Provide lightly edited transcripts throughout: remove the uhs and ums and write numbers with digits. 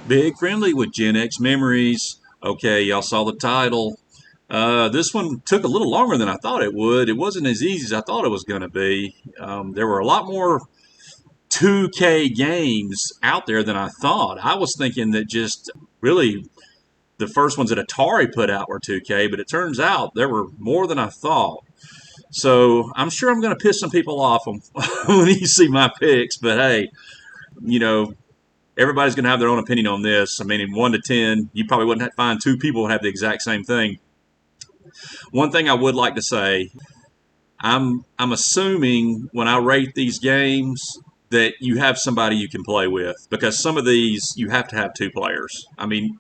Big Friendly with Gen X Memories. Okay, y'all saw the title. This one took a little longer than I thought it would. It wasn't as easy as I thought it was going to be. There were a lot more 2K games out there than I thought. I was thinking that just really the first ones that Atari put out were 2K, but it turns out there were more than I thought. So I'm sure I'm going to piss some people off when you see my picks, but hey, you know, everybody's going to have their own opinion on this. I mean, in 1 to 10, you probably wouldn't find two people who have the exact same thing. One thing I would like to say, I'm assuming when I rate these games that you have somebody you can play with, because some of these you have to have two players. I mean,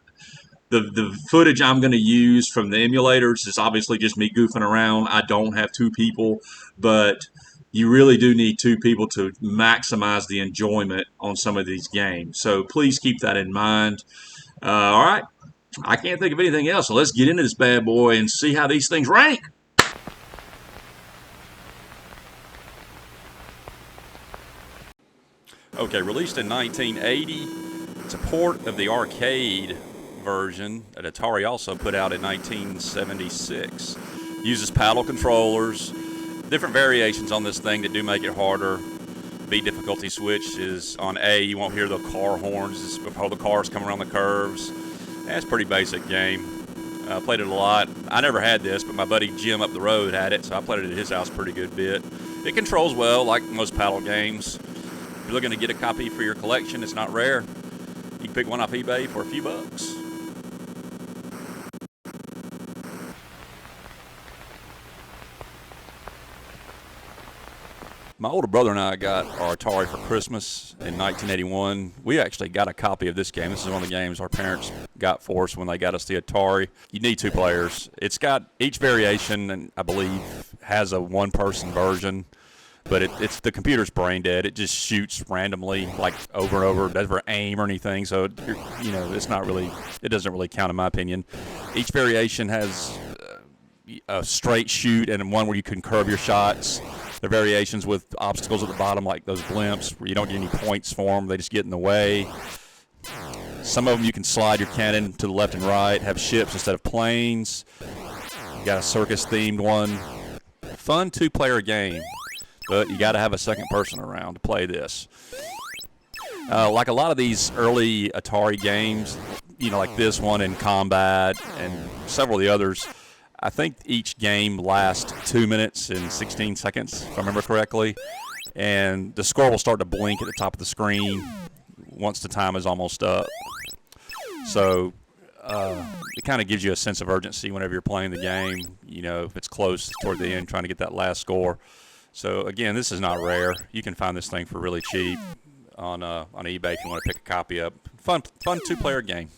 the footage I'm going to use from the emulators is obviously just me goofing around. I don't have two people, but you really do need two people to maximize the enjoyment on some of these games. So please keep that in mind. All right. I can't think of anything else. So let's get into this bad boy and see how these things rank. Okay, released in 1980. It's a port of the arcade version that Atari also put out in 1976. Uses paddle controllers, different variations on this thing that do make it harder. B difficulty switch is on A. You won't hear the car horns before the cars come around the curves. That's a pretty basic game. I played it a lot. I never had this, but my buddy Jim up the road had it, so I played it at his house a pretty good bit. It controls well, like most paddle games. If you're looking to get a copy for your collection, it's not rare. You can pick one off eBay for a few bucks. My older brother and I got our Atari for Christmas in 1981. We actually got a copy of this game. This is one of the games our parents got for us when they got us the Atari. You need two players. It's got each variation, and I believe has a one-person version, but it's the computer's brain dead. It just shoots randomly, like over and over. It doesn't ever aim or anything, so it's not really. It doesn't really count in my opinion. Each variation has a straight shoot and one where you can curve your shots. There are variations with obstacles at the bottom, like those blimps, where you don't get any points for them. They just get in the way. Some of them you can slide your cannon to the left and right, have ships instead of planes. You got a circus-themed one. Fun two-player game, but you got to have a second person around to play this. Like a lot of these early Atari games, like this one and Combat and several of the others, I think each game lasts 2 minutes and 16 seconds, if I remember correctly. And the score will start to blink at the top of the screen once the time is almost up. So it kind of gives you a sense of urgency whenever you're playing the game, if it's close toward the end, trying to get that last score. So, again, this is not rare. You can find this thing for really cheap on eBay if you want to pick a copy up. Fun two-player game.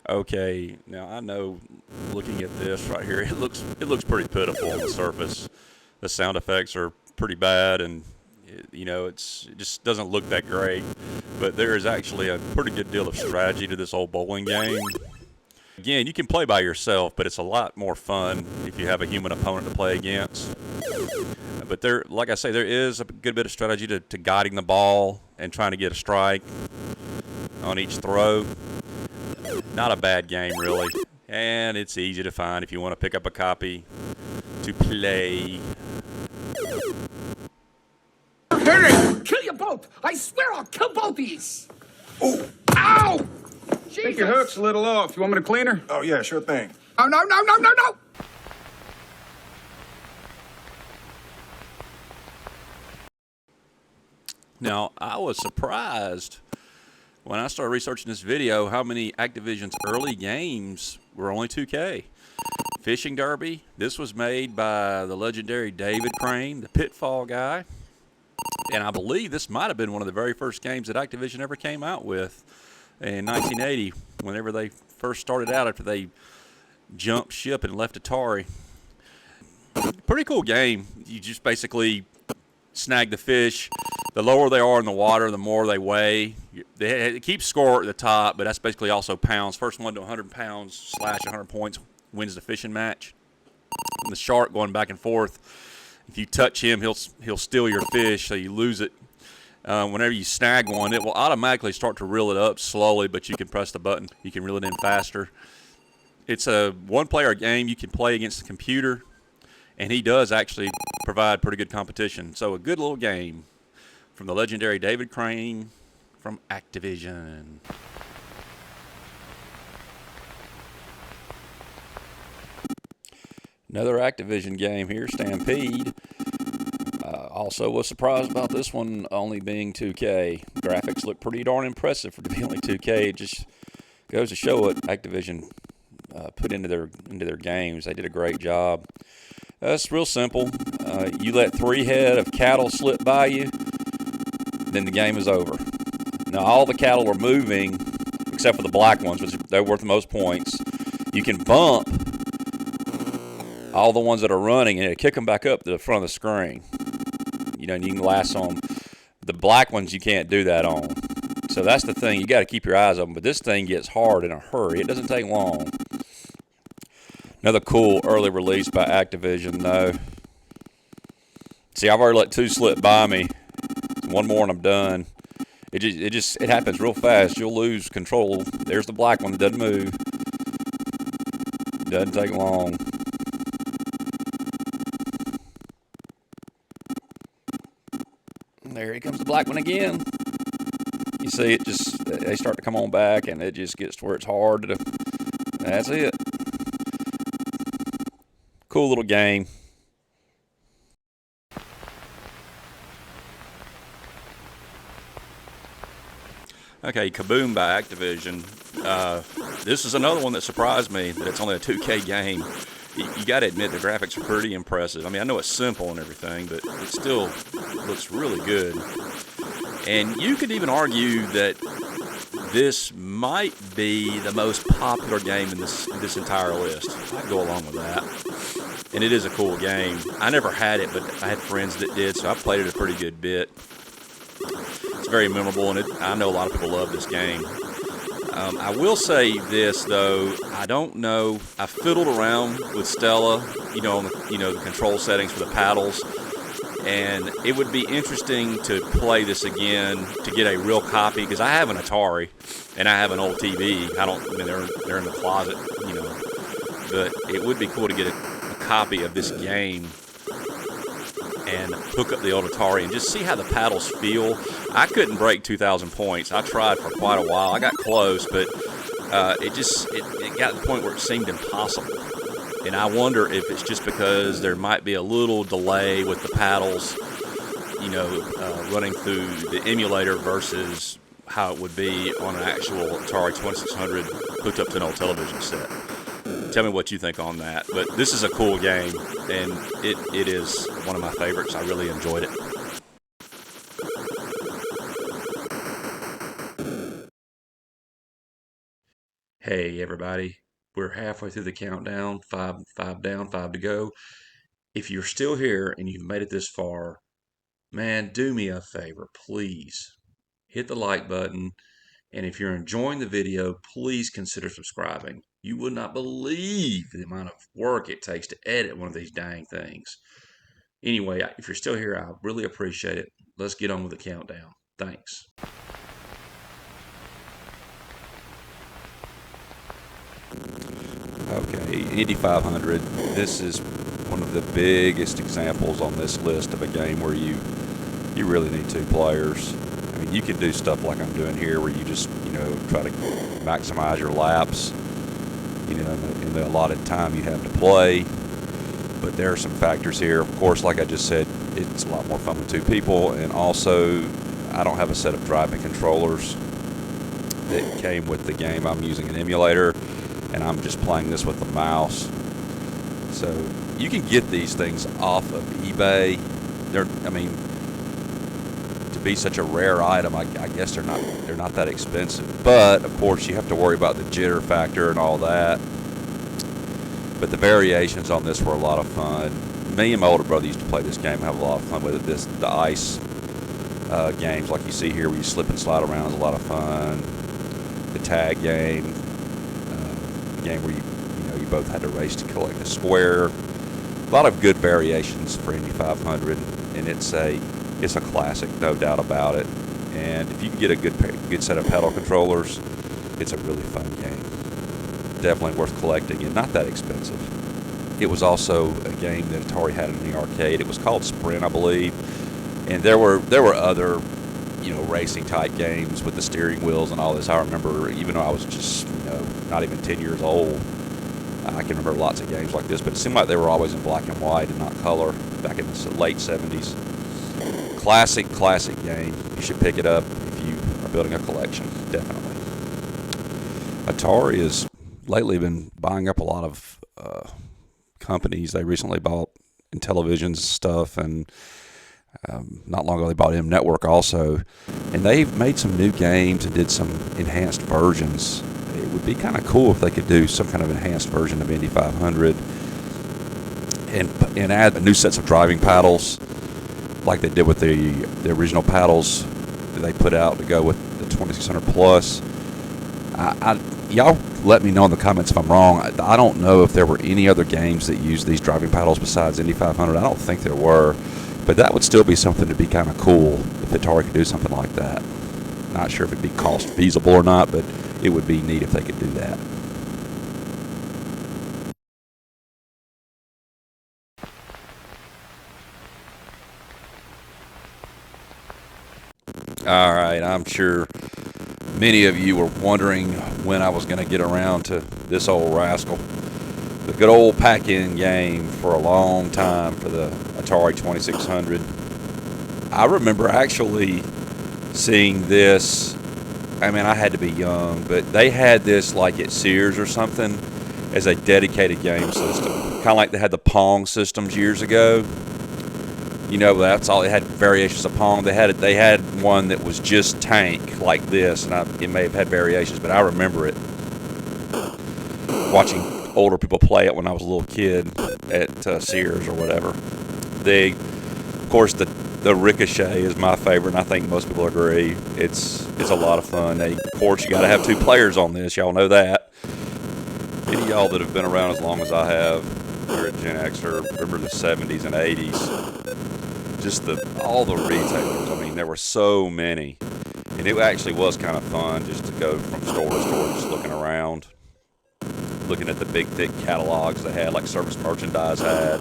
Okay, now I know looking at this right here, it looks pretty pitiful on the surface. The sound effects are pretty bad, and it just doesn't look that great. But there is actually a pretty good deal of strategy to this old bowling game. Again, you can play by yourself, but it's a lot more fun if you have a human opponent to play against. But there, like I say, there is a good bit of strategy to guiding the ball and trying to get a strike on each throw. Not a bad game, really. And it's easy to find if you want to pick up a copy to play. Hurry! Kill you both! I swear I'll kill both of these! Ooh. Ow! I think your hook's a little off. You want me to clean her? Oh, yeah, sure thing. Oh, no! Now, I was surprised when I started researching this video how many Activision's early games were only 2K. Fishing Derby, this was made by the legendary David Crane, the Pitfall guy. And I believe this might have been one of the very first games that Activision ever came out with in 1980, whenever they first started out after they jumped ship and left Atari. Pretty cool game. You just basically snag the fish. The lower they are in the water, the more they weigh. It keeps score at the top, but that's basically also pounds. First one to 100 pounds / 100 points wins the fishing match. And the shark going back and forth, If you touch him, he'll steal your fish, so you lose it. Whenever you snag one, it will automatically start to reel it up slowly, but you can press the button. You can reel it in faster. It's a one-player game. You can play against the computer, and he does actually provide pretty good competition. So a good little game from the legendary David Crane from Activision. Another Activision game here, Stampede. Also was surprised about this one only being 2K. Graphics look pretty darn impressive for to be only 2K. It just goes to show what Activision put into their games. They did a great job. It's real simple. You let 3 head of cattle slip by you, then the game is over. Now all the cattle are moving, except for the black ones, which they're worth the most points. You can bump all the ones that are running and it'll kick them back up to the front of the screen. You know, and you can lasso them. The black ones you can't do that on. So that's the thing. You got to keep your eyes open. But this thing gets hard in a hurry. It doesn't take long. Another cool early release by Activision, though. See, I've already let 2 slip by me. One more and I'm done. It happens real fast. You'll lose control. There's the black one that doesn't move. Doesn't take long. There he comes, the black one again. You see, they start to come on back, and it just gets to where it's hard to. That's it. Cool little game. Okay, Kaboom by Activision. This is another one that surprised me that it's only a 2K game. You got to admit the graphics are pretty impressive. I mean, I know it's simple and everything, but it still looks really good. And you could even argue that this might be the most popular game in this entire list. I'd go along with that. And it is a cool game. I never had it, but I had friends that did, so I played it a pretty good bit. It's very memorable, and I know a lot of people love this game. I will say this, though. I don't know. I fiddled around with Stella, the control settings for the paddles, and it would be interesting to play this again to get a real copy, because I have an Atari and I have an old TV. They're in the closet, but it would be cool to get a copy of this game and hook up the old Atari and just see how the paddles feel. I couldn't break 2,000 points. I tried for quite a while. I got close, but it got to the point where it seemed impossible. And I wonder if it's just because there might be a little delay with the paddles, running through the emulator versus how it would be on an actual Atari 2600 hooked up to an old television set. Tell me what you think on that. But this is a cool game, and it is one of my favorites. I really enjoyed it. Hey, everybody. We're halfway through the countdown. Five down, 5 to go. If you're still here and you've made it this far, man, do me a favor, please. Hit the like button. And if you're enjoying the video, please consider subscribing. You would not believe the amount of work it takes to edit one of these dang things. Anyway, if you're still here, I really appreciate it. Let's get on with the countdown. Thanks. Okay, Indy 500. This is one of the biggest examples on this list of a game where you really need 2 players. I mean, you can do stuff like I'm doing here where you just, try to maximize your laps, in the allotted time you have to play. But there are some factors here. Of course, like I just said, it's a lot more fun with 2 people. And also, I don't have a set of driving controllers that came with the game. I'm using an emulator, and I'm just playing this with the mouse. So you can get these things off of eBay. To be such a rare item, I guess they're not that expensive. But of course, you have to worry about the jitter factor and all that. But the variations on this were a lot of fun. Me and my older brother used to play this game and have a lot of fun with it. The ice games, like you see here, where you slip and slide around, is a lot of fun. The tag game, a game where you both had to race to collect a square. lot of good variations for Indy 500, and it's a classic, no doubt about it. And if you can get a good set of pedal controllers, it's a really fun game. Definitely worth collecting and not that expensive. It was also a game that Atari had in the arcade. It was called Sprint, I believe, and there were other, racing type games with the steering wheels and all this. I remember, even though I was just not even 10 years old, I can remember lots of games like this, but it seemed like they were always in black and white and not color back in the late 70s. Classic game. You should pick it up if you are building a collection, definitely. Atari has lately been buying up a lot of companies. They recently bought Intellivision's stuff, and not long ago they bought M Network also, and they've made some new games and did some enhanced versions. It would be kind of cool if they could do some kind of enhanced version of Indy 500 and add new sets of driving paddles like they did with the original paddles that they put out to go with the 2600 Plus. Y'all let me know in the comments if I'm wrong. I don't know if there were any other games that used these driving paddles besides Indy 500. I don't think there were, but that would still be something to be kind of cool if Atari could do something like that. Not sure if it'd be cost feasible or not, but it would be neat if they could do that. All right, I'm sure many of you were wondering when I was going to get around to this old rascal. The good old pack-in game for a long time for the Atari 2600. I remember actually seeing this. I mean, I had to be young, but they had this like at Sears or something as a dedicated game system. Kind of like they had the Pong systems years ago. That's all. They had variations of Pong. They had one that was just tank like this, and it may have had variations, but I remember it. Watching older people play it when I was a little kid at Sears or whatever. Of course, the Ricochet is my favorite, and I think most people agree. It's a lot of fun. Of course, you got to have two players on this. Y'all know that. Any of y'all that have been around as long as I have, you're a Gen Xer, remember the 70s and 80s. Just all the retailers. I mean, there were so many. And it actually was kind of fun just to go from store to store, just looking around, looking at the big, thick catalogs they had, like Service Merchandise had.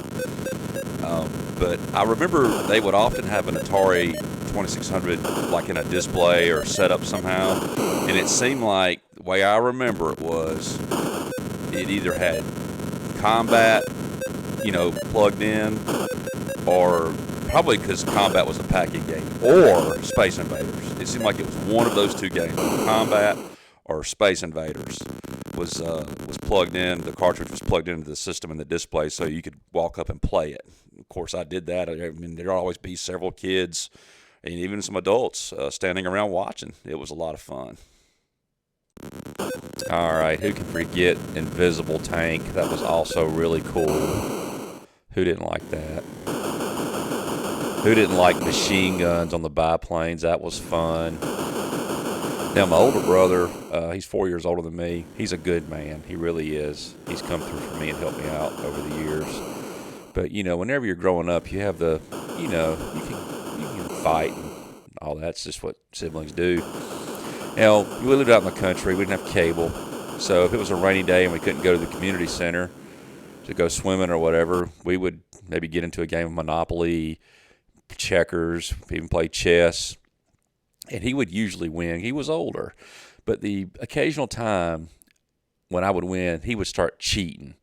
But I remember they would often have an Atari 2600 like in a display or set up somehow. And it seemed like, the way I remember it was, it either had Combat, plugged in, or probably because Combat was a pack-in game, or Space Invaders. It seemed like it was one of those two games, Combat or Space Invaders was plugged in. The cartridge was plugged into the system and the display, so you could walk up and play it. Of course, I did that. I mean, there'd always be several kids and even some adults standing around watching. It was a lot of fun. All right, who can forget Invisible Tank? That was also really cool. Who didn't like that? Who didn't like machine guns on the biplanes? That was fun. Now, my older brother, he's 4 years older than me. He's a good man. He really is. He's come through for me and helped me out over the years. But, whenever you're growing up, you have you can fight and all that. It's just what siblings do. Now, we lived out in the country. We didn't have cable. So if it was a rainy day and we couldn't go to the community center to go swimming or whatever, we would maybe get into a game of Monopoly, checkers, even play chess, and he would usually win. He was older, but the occasional time when I would win, he would start cheating.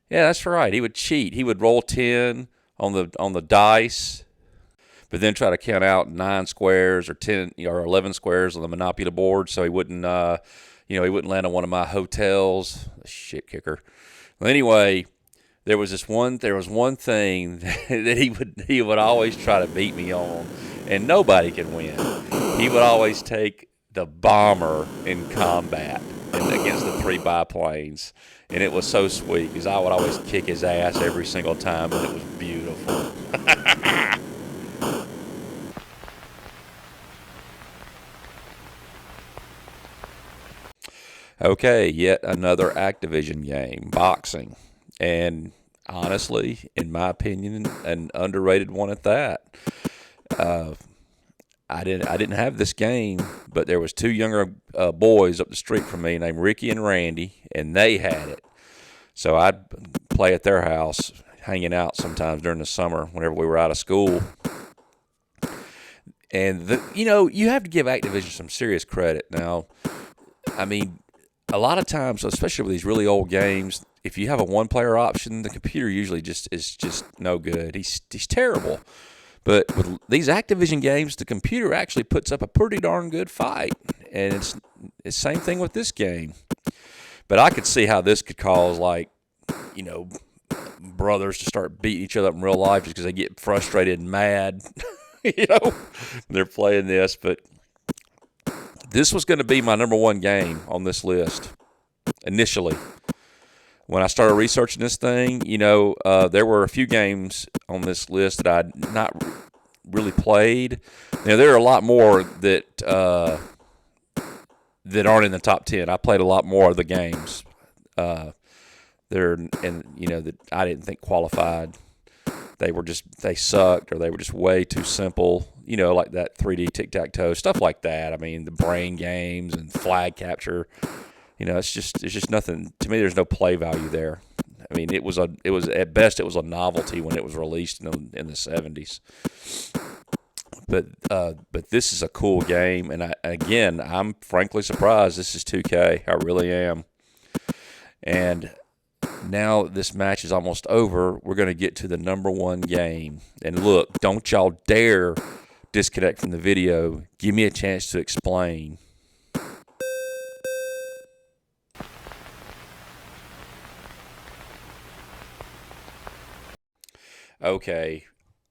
Yeah, that's right. He would cheat. He would roll 10 on the dice, but then try to count out 9 squares or 10 or 11 squares on the Monopoly board, so he wouldn't he wouldn't land on one of my hotels. Shit kicker. Well, anyway, there was one thing that he would always try to beat me on, and nobody could win. He would always take the bomber in Combat against the 3 biplanes, and it was so sweet because I would always kick his ass every single time, and it was beautiful. Okay, yet another Activision game, boxing. And honestly, in my opinion, an underrated one at that. I didn't have this game, but there was two younger boys up the street from me named Ricky and Randy, and they had it. So I'd play at their house, hanging out sometimes during the summer whenever we were out of school. And, you have to give Activision some serious credit. Now, I mean, a lot of times, especially with these really old games, if you have a one-player option, the computer usually is just no good. He's terrible. But with these Activision games, the computer actually puts up a pretty darn good fight. And it's the same thing with this game. But I could see how this could cause, brothers to start beating each other up in real life just because they get frustrated and mad, they're playing this. But this was going to be my number one game on this list initially. When I started researching this thing, there were a few games on this list that I'd not really played. Now, there are a lot more that aren't in the top 10. I played a lot more of the games that I didn't think qualified. They sucked, or they were just way too simple, like that 3D tic-tac-toe, stuff like that. I mean, the brain games and flag capture, it's just nothing. To me, there's no play value there. I mean, it was at best, it was a novelty when it was released in the 70s. But this is a cool game, and I'm frankly surprised this is 2K. I really am. And now this match is almost over. We're going to get to the number one game. And look, don't y'all dare disconnect from the video. Give me a chance to explain. Okay,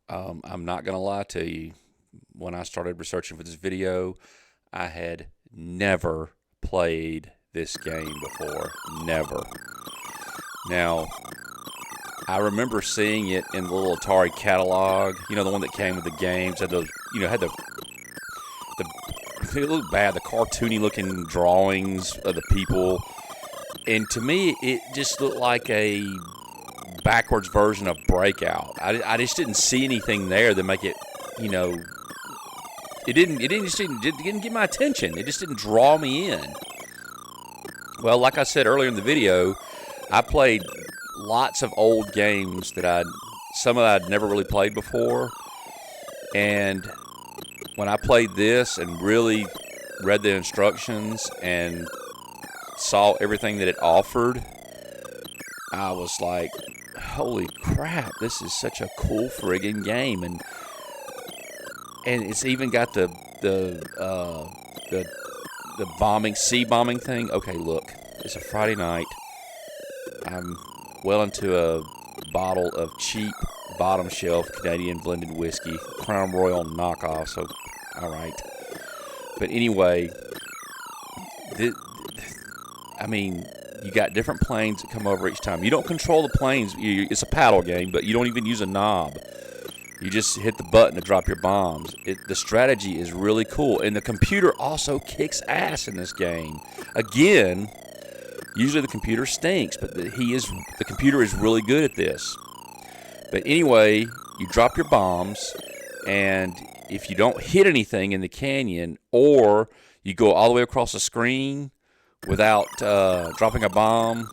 I'm not going to lie to you. When I started researching for this video, I had never played this game before. Never. Now, I remember seeing it in the little Atari catalog, the one that came with the games, had those, had the it looked bad, the cartoony looking drawings of the people. And to me, it just looked like a backwards version of Breakout. I just didn't see anything there that make it, it didn't get my attention. It just didn't draw me in. Well, like I said earlier in the video, I played lots of old games some that I'd never really played before. And when I played this and really read the instructions and saw everything that it offered, I was like, holy crap, this is such a cool friggin' game. And it's even got the sea bombing thing. Okay, look, it's a Friday night. I'm well into a bottle of cheap bottom shelf Canadian blended whiskey, Crown Royal knockoff. So, all right. But anyway, you got different planes that come over each time. You don't control the planes. It's a paddle game, but you don't even use a knob. You just hit the button to drop your bombs. The strategy is really cool. And the computer also kicks ass in this game. Again, usually the computer stinks, but the computer is really good at this. But anyway, you drop your bombs, and if you don't hit anything in the canyon, or you go all the way across the screen without dropping a bomb,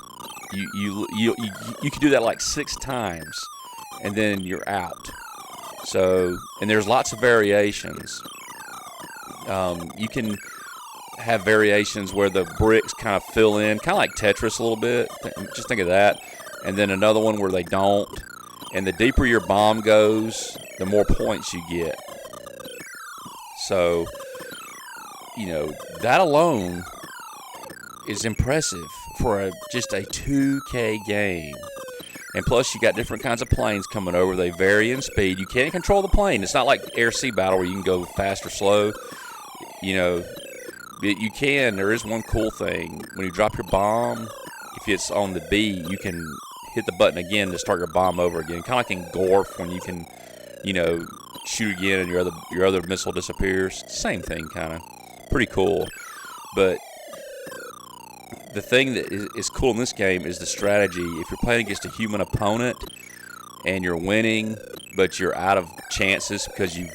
you can do that like 6 times, and then you're out. So, and there's lots of variations. You can have variations where the bricks kind of fill in, kind of like Tetris a little bit. Just think of that. And then another one where they don't. And the deeper your bomb goes, the more points you get. So, that alone is impressive for just a 2K game. And plus, you got different kinds of planes coming over. They vary in speed. You can't control the plane. It's not like air-sea battle where you can go fast or slow. You can. There is one cool thing. When you drop your bomb, if it's on the B, you can hit the button again to start your bomb over again. Kind of like in Gorf when you can, shoot again and your other missile disappears. Same thing, kind of. Pretty cool. But the thing that is cool in this game is the strategy. If you're playing against a human opponent, and you're winning, but you're out of chances because you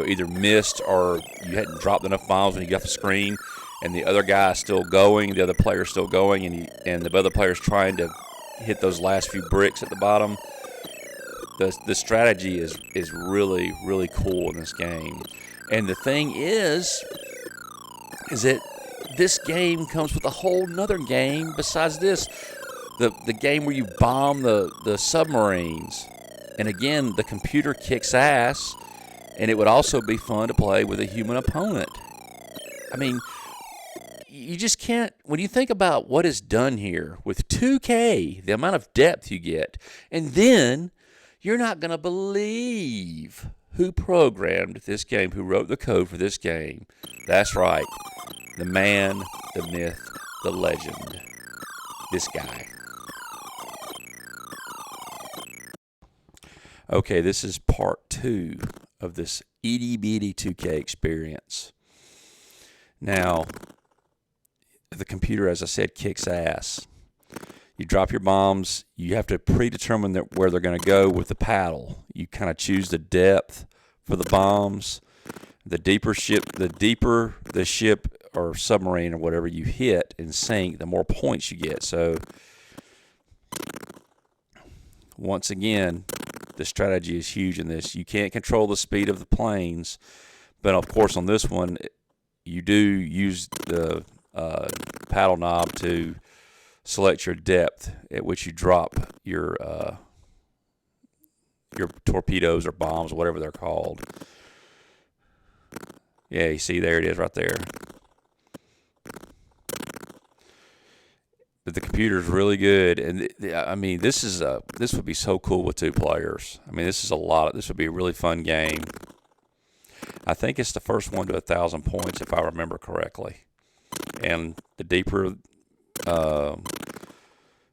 either missed or you hadn't dropped enough bombs when you got the screen, and the other guy is still going, the other player's still going, and the other player's trying to hit those last few bricks at the bottom. The strategy is really, really cool in this game. And the thing is that this game comes with a whole nother game besides this. The game where you bomb the submarines. And again, the computer kicks ass, and it would also be fun to play with a human opponent. I mean, you just can't, when you think about what is done here with 2K, the amount of depth you get, and then you're not going to believe who programmed this game, who wrote the code for this game. That's right. The man, the myth, the legend. This guy. Okay, this is part 2 of this itty-bitty 2K experience. Now, the computer, as I said, kicks ass. You drop your bombs. You have to predetermine where they're going to go with the paddle. You kind of choose the depth for the bombs. The deeper the ship or submarine or whatever you hit and sink, the more points you get. So, once again, the strategy is huge in this. You can't control the speed of the planes, but of course on this one, you do use the paddle knob to select your depth at which you drop your torpedoes or bombs, whatever they're called. Yeah, you see, there it is right there. But the computer is really good, and I mean, this would be so cool with 2 players. I mean, this would be a really fun game. I think it's the first one to 1,000 points, if I remember correctly. And the deeper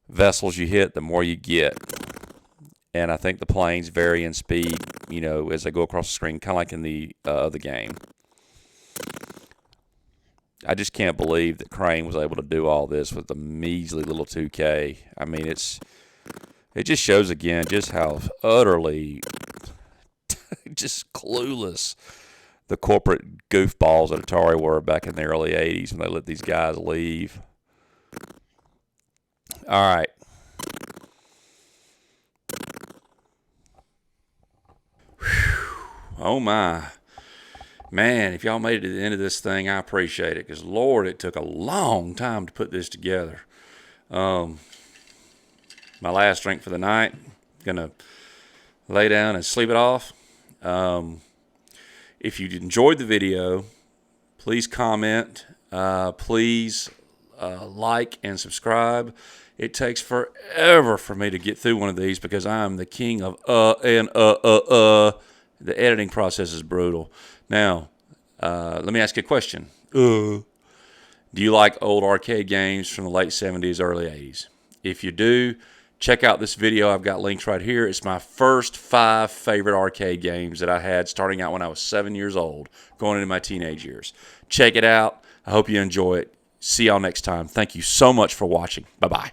vessels you hit, the more you get. And I think the planes vary in speed, as they go across the screen, kind of like in the other game. I just can't believe that Crane was able to do all this with the measly little 2K. I mean, it just shows again just how utterly just clueless the corporate goofballs at Atari were back in the early 80s when they let these guys leave. All right. Whew. Oh, my. Man, if y'all made it to the end of this thing, I appreciate it, because, Lord, it took a long time to put this together. My last drink for the night. Going to lay down and sleep it off. If you enjoyed the video, please comment. Please like and subscribe. It takes forever for me to get through one of these because I'm the king of The editing process is brutal. Now, let me ask you a question. Do you like old arcade games from the late 70s, early 80s? If you do, check out this video. I've got links right here. It's my first 5 favorite arcade games that I had starting out when I was 7 years old, going into my teenage years. Check it out. I hope you enjoy it. See y'all next time. Thank you so much for watching. Bye-bye.